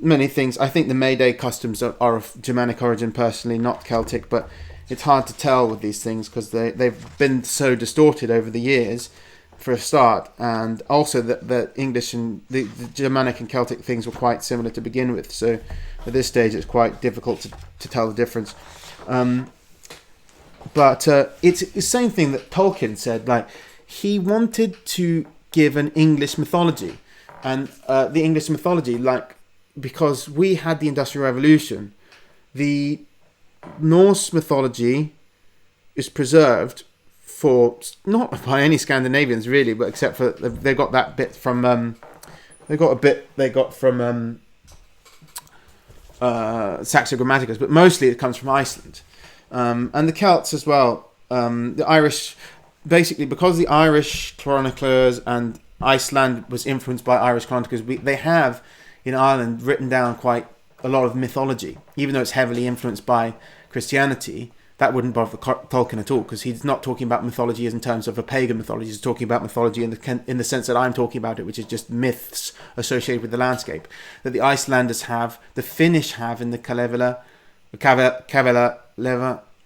many things. I think the May Day customs are of Germanic origin personally, not Celtic, but it's hard to tell with these things because they've been so distorted over the years, for a start, and also the English and the Germanic and Celtic things were quite similar to begin with, so at this stage it's quite difficult to tell the difference. But it's the same thing that Tolkien said, like he wanted to give an English mythology, and the English mythology, like, because we had the Industrial Revolution, the Norse mythology is preserved for not by any Scandinavians really, but except for they got that bit from Saxo Grammaticus, but mostly it comes from Iceland, and the Celts as well. The Irish, basically, because the Irish chroniclers and Iceland was influenced by Irish chroniclers, they have in Ireland written down quite a lot of mythology, even though it's heavily influenced by Christianity. That wouldn't bother Tolkien at all, because he's not talking about mythology as in terms of a pagan mythology. He's talking about mythology in the sense that I'm talking about it, which is just myths associated with the landscape that the Icelanders have, the Finnish have in the Kalevala,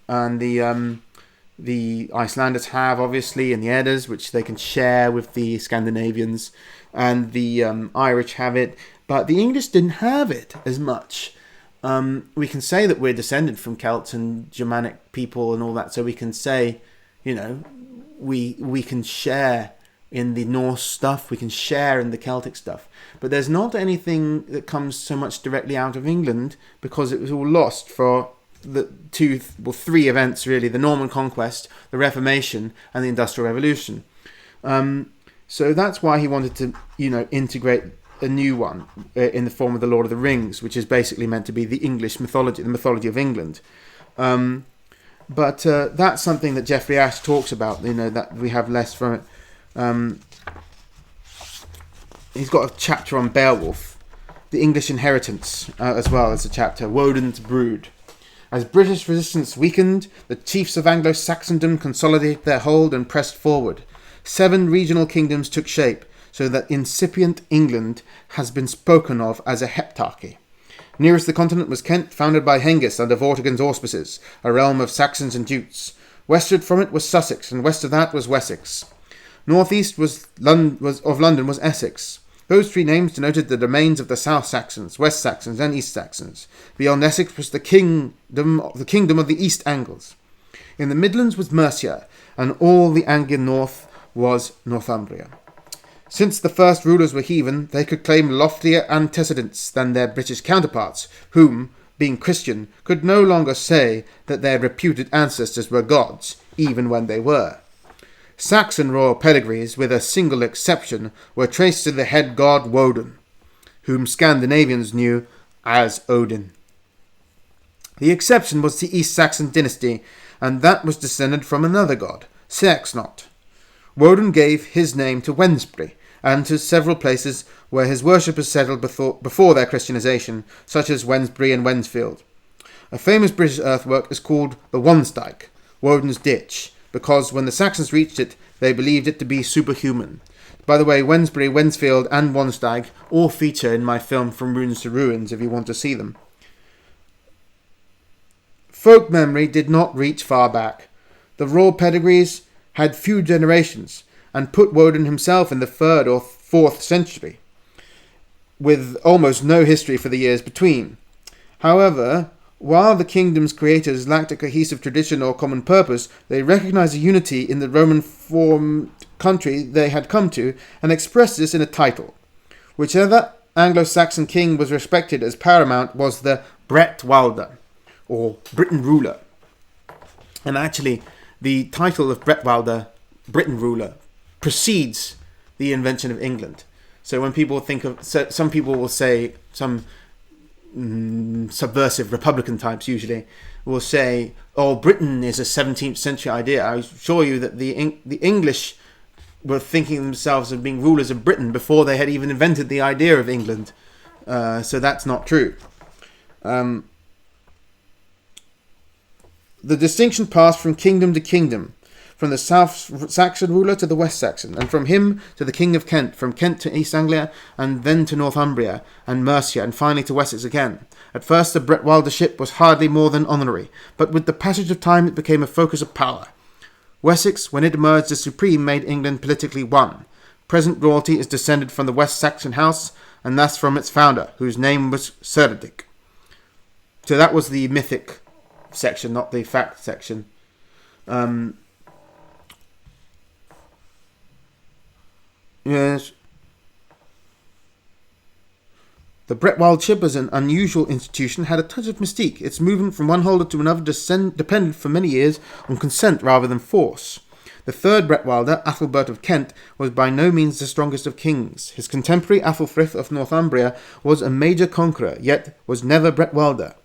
and the Icelanders have obviously in the Eddas, which they can share with the Scandinavians, and the Irish have it, but the English didn't have it as much. We can say that we're descended from Celts and Germanic people and all that, so we can say, we can share in the Norse stuff, we can share in the Celtic stuff, but there's not anything that comes so much directly out of England because it was all lost for three events really: the Norman Conquest, the Reformation, and the Industrial Revolution. So that's why he wanted to, integrate a new one in the form of the Lord of the Rings, which is basically meant to be the English mythology, the mythology of England. But that's something that Geoffrey Ashe talks about, that we have less from it. He's got a chapter on Beowulf, the English inheritance, as well as a chapter, Woden's Brood. As British resistance weakened, the chiefs of Anglo-Saxondom consolidated their hold and pressed forward. 7 regional kingdoms took shape, so that incipient England has been spoken of as a heptarchy. Nearest the continent was Kent, founded by Hengist under Vortigern's auspices, a realm of Saxons and Jutes. Westward from it was Sussex, and west of that was Wessex. Northeast of London was Essex. Those 3 names denoted the domains of the South Saxons, West Saxons, and East Saxons. Beyond Essex was the kingdom of the East Angles. In the Midlands was Mercia, and all the Anglian north was Northumbria. Since the first rulers were heathen, they could claim loftier antecedents than their British counterparts, whom, being Christian, could no longer say that their reputed ancestors were gods, even when they were. Saxon royal pedigrees, with a single exception, were traced to the head god Woden, whom Scandinavians knew as Odin. The exception was the East Saxon dynasty, and that was descended from another god, Sexnot. Woden gave his name to Wednesbury, and to several places where his worshippers settled before their Christianization, such as Wednesbury and Wensfield. A famous British earthwork is called the Wansdyke, Woden's ditch, because when the Saxons reached it, they believed it to be superhuman. By the way, Wednesbury, Wensfield, and Wansdyke all feature in my film From Ruins to Ruins, if you want to see them. Folk memory did not reach far back. The royal pedigrees had few generations, and put Woden himself in the 3rd or 4th century, with almost no history for the years between. However, while the kingdom's creators lacked a cohesive tradition or common purpose, they recognized a unity in the Roman-formed country they had come to, and expressed this in a title. Whichever Anglo-Saxon king was respected as paramount was the Bretwalda, or Britain ruler. And actually, the title of Bretwalda, Britain ruler, precedes the invention of England. So when people think of, some people will say, some subversive Republican types usually will say, "Oh, Britain is a 17th century idea." I assure you that the English were thinking themselves of being rulers of Britain before they had even invented the idea of England. So that's not true. The distinction passed from kingdom to kingdom, from the South Saxon ruler to the West Saxon, and from him to the King of Kent, from Kent to East Anglia, and then to Northumbria and Mercia, and finally to Wessex again. At first the Bretwaldership was hardly more than honorary, but with the passage of time it became a focus of power. Wessex, when it emerged as supreme, made England politically one. Present royalty is descended from the West Saxon house, and thus from its founder, whose name was Cerdic. So that was the mythic section, not the fact section. Yes. The Bretwaldship, as an unusual institution, had a touch of mystique. Its movement from one holder to another depended for many years on consent rather than force. The 3rd Bretwalder, Athelbert of Kent, was by no means the strongest of kings. His contemporary Athelfrith of Northumbria was a major conqueror, yet was never Bretwalder.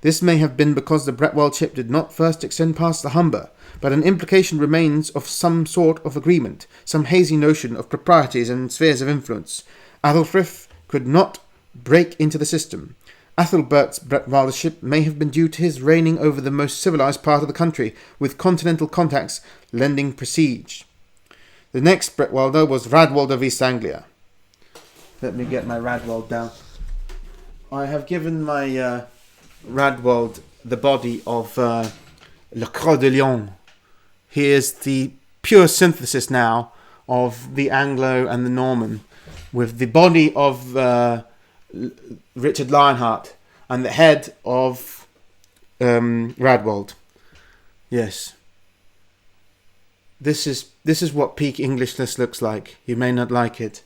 This may have been because the Bretwaldship did not first extend past the Humber, but an implication remains of some sort of agreement, some hazy notion of proprieties and spheres of influence. Athelfrith could not break into the system. Athelbert's Bretwaldership may have been due to his reigning over the most civilized part of the country, with continental contacts lending prestige. The next Bretwalder was Radwald of East Anglia. Let me get my Radwald down. I have given my Radwald the body of Le Croix de Lion. He is the pure synthesis now of the Anglo and the Norman, with the body of Richard Lionheart and the head of Radwald. Yes. This is what peak Englishness looks like. You may not like it.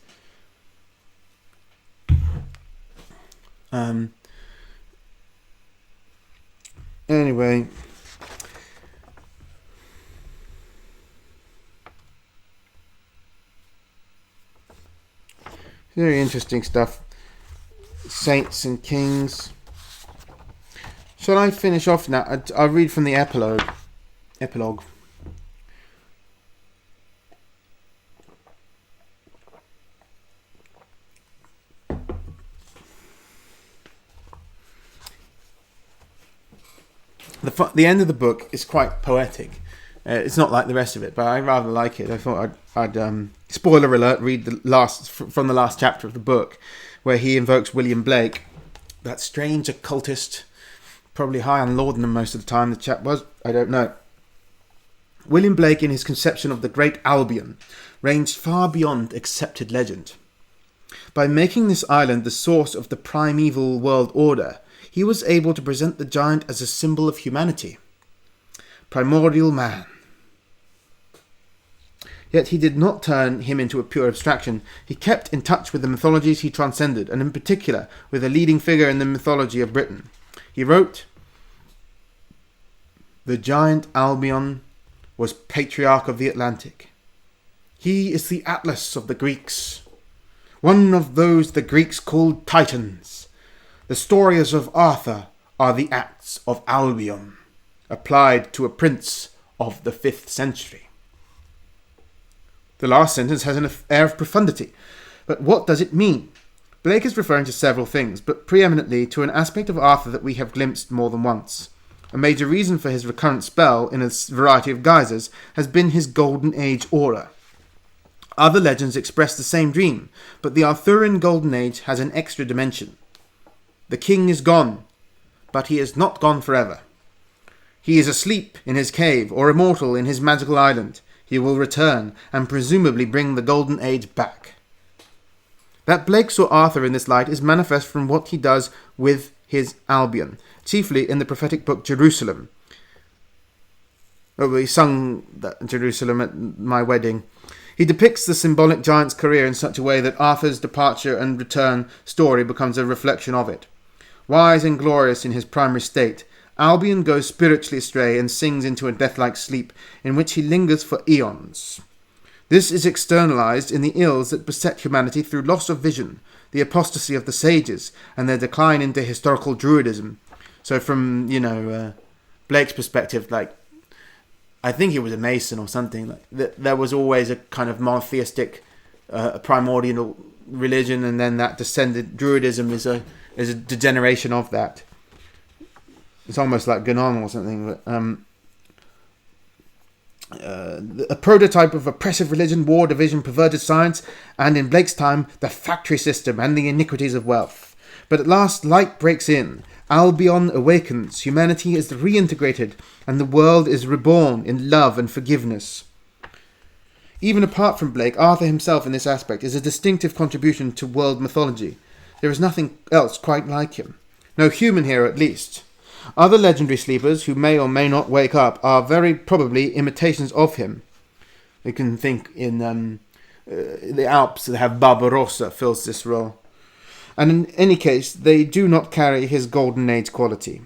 Anyway. Very interesting stuff. Saints and kings. Shall I finish off now? I'll read from the epilogue. The end of the book is quite poetic. It's not like the rest of it, but I rather like it. I thought I'd spoiler alert, read the last chapter of the book, where he invokes William Blake, that strange occultist, probably high on laudanum most of the time the chap was, I don't know. William Blake, in his conception of the Great Albion, ranged far beyond accepted legend. By making this island the source of the primeval world order, he was able to present the giant as a symbol of humanity. Primordial man. Yet he did not turn him into a pure abstraction. He kept in touch with the mythologies he transcended, and in particular with a leading figure in the mythology of Britain. He wrote, "The giant Albion was patriarch of the Atlantic. He is the Atlas of the Greeks, one of those the Greeks called Titans. The stories of Arthur are the acts of Albion, applied to a prince of the 5th century." The last sentence has an air of profundity, but what does it mean? Blake is referring to several things, but preeminently to an aspect of Arthur that we have glimpsed more than once. A major reason for his recurrent spell, in a variety of guises, has been his Golden Age aura. Other legends express the same dream, but the Arthurian Golden Age has an extra dimension. The king is gone, but he is not gone forever. He is asleep in his cave, or immortal in his magical island. He will return, and presumably bring the Golden Age back. That Blake saw Arthur in this light is manifest from what he does with his Albion, chiefly in the prophetic book Jerusalem. We sung that Jerusalem at my wedding. He depicts the symbolic giant's career in such a way that Arthur's departure and return story becomes a reflection of it. Wise and glorious in his primary state, Albion goes spiritually astray and sinks into a death-like sleep in which he lingers for eons. This is externalized in the ills that beset humanity through loss of vision, the apostasy of the sages, and their decline into historical druidism. So from, Blake's perspective, I think he was a Mason or something. There was always a kind of monotheistic, primordial religion, and then that descended. Druidism is a degeneration of that. It's almost like Gnon or something. But, a prototype of oppressive religion, war, division, perverted science, and in Blake's time, the factory system and the iniquities of wealth. But at last, light breaks in. Albion awakens, humanity is reintegrated, and the world is reborn in love and forgiveness. Even apart from Blake, Arthur himself in this aspect is a distinctive contribution to world mythology. There is nothing else quite like him. No human hero, at least. Other legendary sleepers, who may or may not wake up, are very probably imitations of him. You can think in the Alps, they have Barbarossa fills this role. And in any case, they do not carry his Golden Age quality.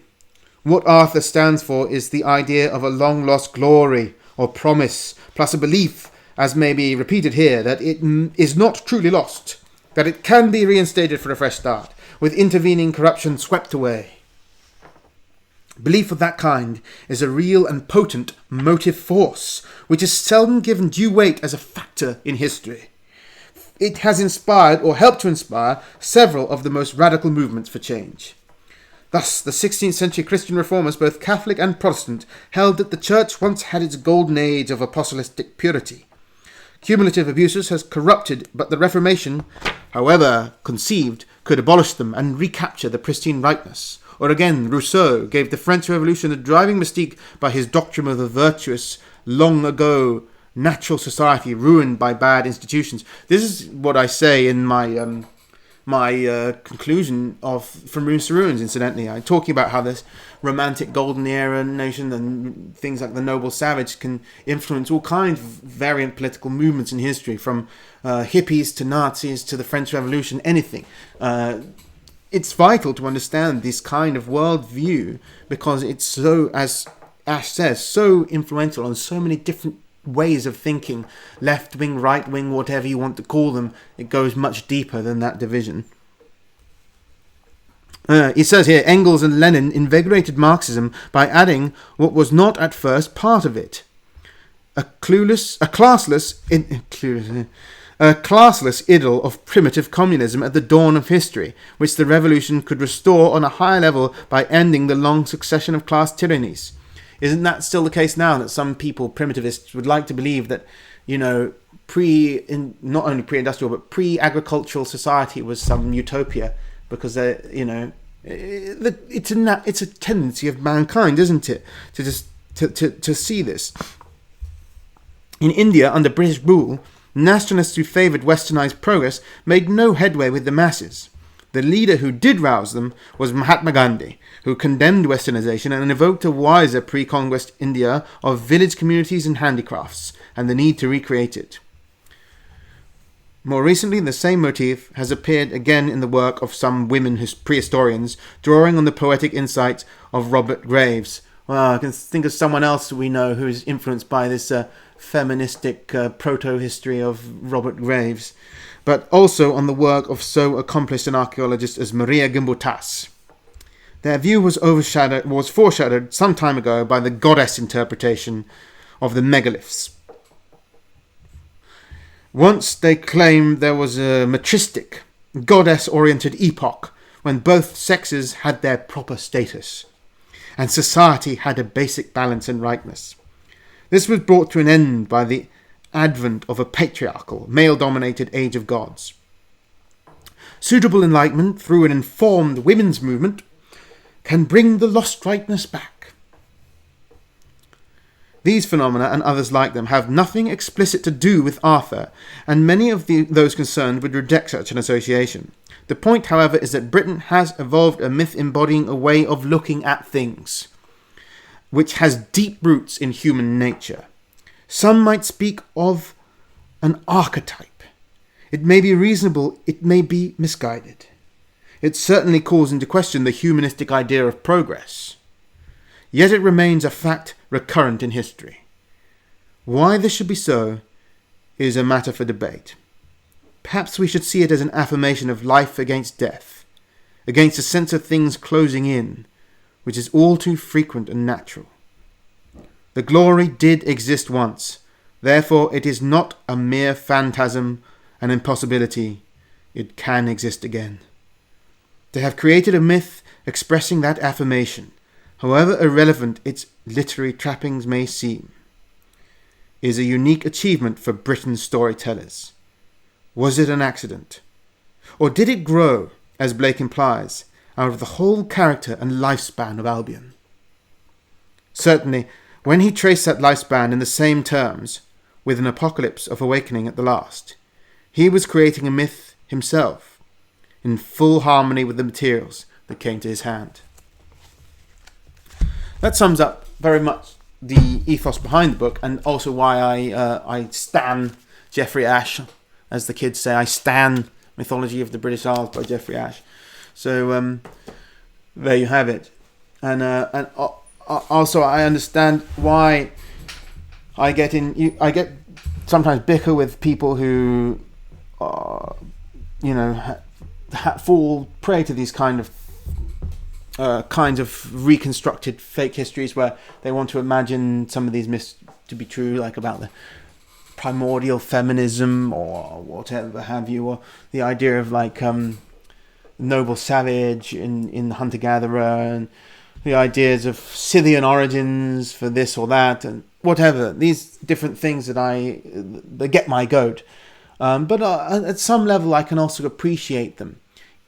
What Arthur stands for is the idea of a long-lost glory or promise, plus a belief, as may be repeated here, that it is not truly lost, that it can be reinstated for a fresh start, with intervening corruption swept away. Belief of that kind is a real and potent motive force, which is seldom given due weight as a factor in history. It has inspired, or helped to inspire, several of the most radical movements for change. Thus, the 16th century Christian reformers, both Catholic and Protestant, held that the Church once had its golden age of apostolic purity. Cumulative abuses has corrupted, but the Reformation, however conceived, could abolish them and recapture the pristine rightness. Or again, Rousseau gave the French Revolution a driving mystique by his doctrine of the virtuous, long ago natural society ruined by bad institutions. This is what I say in my conclusion from Runes to Ruins, incidentally. I'm talking about how this romantic golden era notion and things like the noble savage can influence all kinds of variant political movements in history, from hippies to Nazis to the French Revolution, anything. it's vital to understand this kind of worldview because it's so, as Ashe says, so influential on so many different ways of thinking. Left wing, right wing, whatever you want to call them. It goes much deeper than that division. It says here, Engels and Lenin invigorated Marxism by adding what was not at first part of it. A classless idyll of primitive communism at the dawn of history, which the revolution could restore on a higher level by ending the long succession of class tyrannies. Isn't that still the case now, that some people, primitivists, would like to believe that, not only pre-industrial, but pre-agricultural society was some utopia, because, it's a tendency of mankind, isn't it, to see this. In India, under British rule, nationalists who favoured westernized progress made no headway with the masses. The leader who did rouse them was Mahatma Gandhi, who condemned westernization and evoked a wiser pre-conquest India of village communities and handicrafts, and the need to recreate it. More recently, the same motif has appeared again in the work of some women prehistorians, drawing on the poetic insights of Robert Graves. Well, I can think of someone else we know who is influenced by this feministic proto-history of Robert Graves, but also on the work of so accomplished an archaeologist as Maria Gimbutas. Their view was foreshadowed some time ago by the goddess interpretation of the megaliths. Once they claimed there was a matristic, goddess-oriented epoch when both sexes had their proper status, and society had a basic balance and rightness. This was brought to an end by the advent of a patriarchal, male-dominated age of gods. Suitable enlightenment through an informed women's movement can bring the lost rightness back. These phenomena and others like them have nothing explicit to do with Arthur, and many of those concerned would reject such an association. The point, however, is that Britain has evolved a myth embodying a way of looking at things, which has deep roots in human nature. Some might speak of an archetype. It may be reasonable, it may be misguided. It certainly calls into question the humanistic idea of progress. Yet it remains a fact recurrent in history. Why this should be so is a matter for debate. Perhaps we should see it as an affirmation of life against death, against a sense of things closing in, which is all too frequent and natural. The glory did exist once, therefore it is not a mere phantasm, an impossibility. It can exist again. To have created a myth expressing that affirmation, however irrelevant its literary trappings may seem, is a unique achievement for Britain's storytellers. Was it an accident? Or did it grow, as Blake implies, out of the whole character and lifespan of Albion? Certainly, when he traced that lifespan in the same terms, with an apocalypse of awakening at the last, he was creating a myth himself, in full harmony with the materials that came to his hand. That sums up very much the ethos behind the book, and also why I stan Geoffrey Ashe, as the kids say. I stan Mythology of the British Isles by Geoffrey Ashe. So there you have it. And also I understand why I get sometimes bicker with people who fall prey to these kinds of reconstructed fake histories where they want to imagine some of these myths to be true, like about the primordial feminism or whatever have you, or the idea of like noble savage in hunter-gatherer, and the ideas of Scythian origins for this or that, and whatever. These different things that get my goat. But at some level I can also appreciate them.